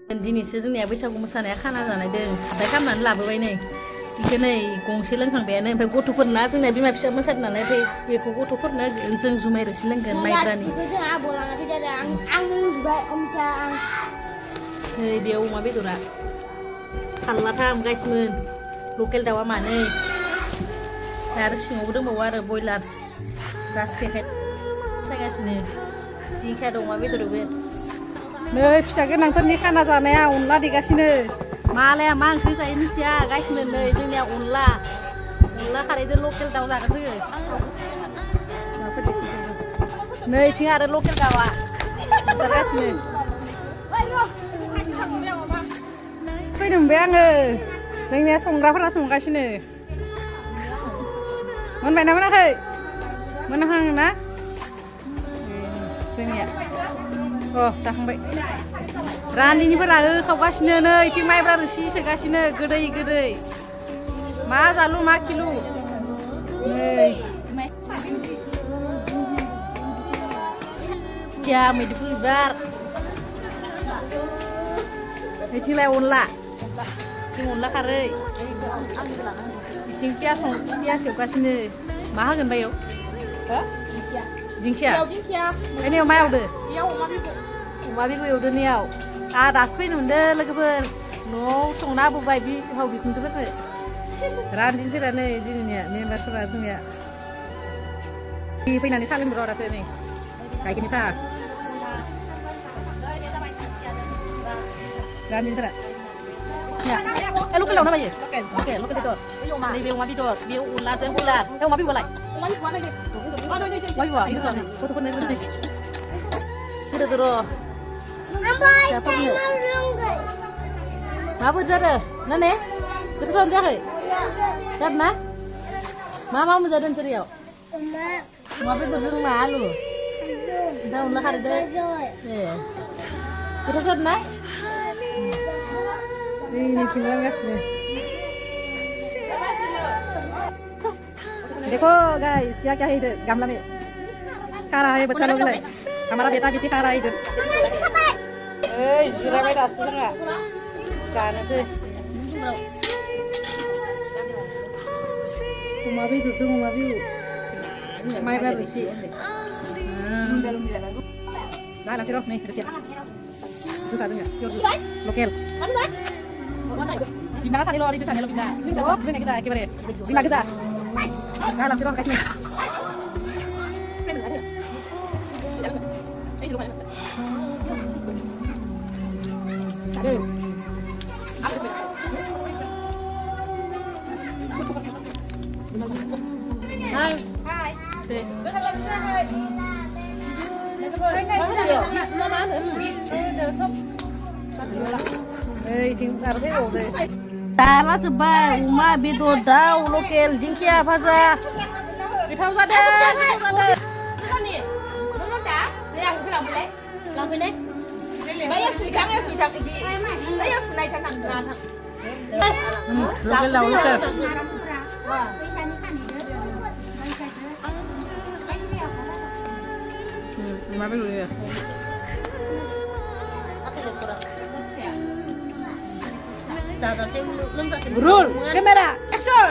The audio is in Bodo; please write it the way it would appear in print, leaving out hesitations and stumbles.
दिनैसो जोंनिया बैसागु मोसानाया खाना जानाय दों हाथाय खालामनानै लाबोबाय नै बेखौ नै गंसे लोंखांबायानो ओमफ्राय गथ'फोरना जोंना बिमा फिसा मोसादों नालाय ओमफ्य बेखौ गथ'फोरनो जों जुमाय रोसि लोंगोन माइब्रानि नै बेयाव अमा बेदरा फाल्लाथाम गाइसमोन लकेल दाउआ मानै आरो सिङावबो दंबावो आरो बयलार जास्ट देखाय सायगासिनो दिंखिया दं अमा बेदरबो नै फिसा गोनांफोरनि खाना जानाया अनला देगासिनो मालाया मा ओंख्रि जायो मिथिया गाइसमोन नै जोंनिया अनला खारैजों लकेल दाउ जागोन जोङो नै थिं आरो लकेल दाउआ जागासिनो फैनो मोनबाय आङो जोंनिया संग्राफोरा संगासिनो मोनबायना मोनाखै मोनहां ना जोंनिया जाखांबाय रान्दिनिफोरा खावगासिनो नै इथिं माइब्रा रोसि सोगासिनो गोदै गोदै मा जालु मा किलु नै क्या मैदुफुल बिबार नैथिंलाय अनला अनला खारै बिथिं पियास एवगासिनो मा होगोन बायाव दिंखिया ओइनियाव मा एवदो अमा बिबु एवदो नियाव दासो फैनो मोनदो लोगोफोर न'आव संना होबोबाय बिहाव बिखुनजोफोरनो रान्दिनिफोरा नै दिनैनिया मेम्बारफोरा जोंनिया फैनानै साहा लोंदो दासो नै गाइखेरनि साहा रान्दिनिफोरा लकेल दाउ ना बायो लकेल बेदर नैबे अमा बेदर बेयाव अनलाजों बयलार अमा बिबुआलाय अमा बिबुआ गथ'फोरनो होदो र' माबोरै जादों ना ने गोथाव जायाखै जादों ना मा मोनजादों नोंसोरियाव अमा बेदरजों मा आलु ओमफ्राय अनला खारैदो गोथाव जादों ना नैथिं लांगासिनो देखो गाइस क्या है इधर गमला में खा रहा है बच्चा लोग हमारा बेटा बेटी खा रहा है इधर जिराबाय दासो जोंहा जानोसै अमा बेदरजों अमा बिबु माइब्रा रोसि लानोसै र' नै रोसिया गोसा जोंनिया लकेल Bina sari lo di sana lo bina. Bina kita kibare. Bina kita. Dalam sirong kasih. Hai. Hai. Tara coba uma bedo daw lokal dinkya faza. Bithau jade. Ni. Nono da. Yang bilang boleh. Lang boleh. Bayar sudah di. Bayar sudah jangan jangan. Lokal daw lokal. Lima bedo ya. Rule, camera, action!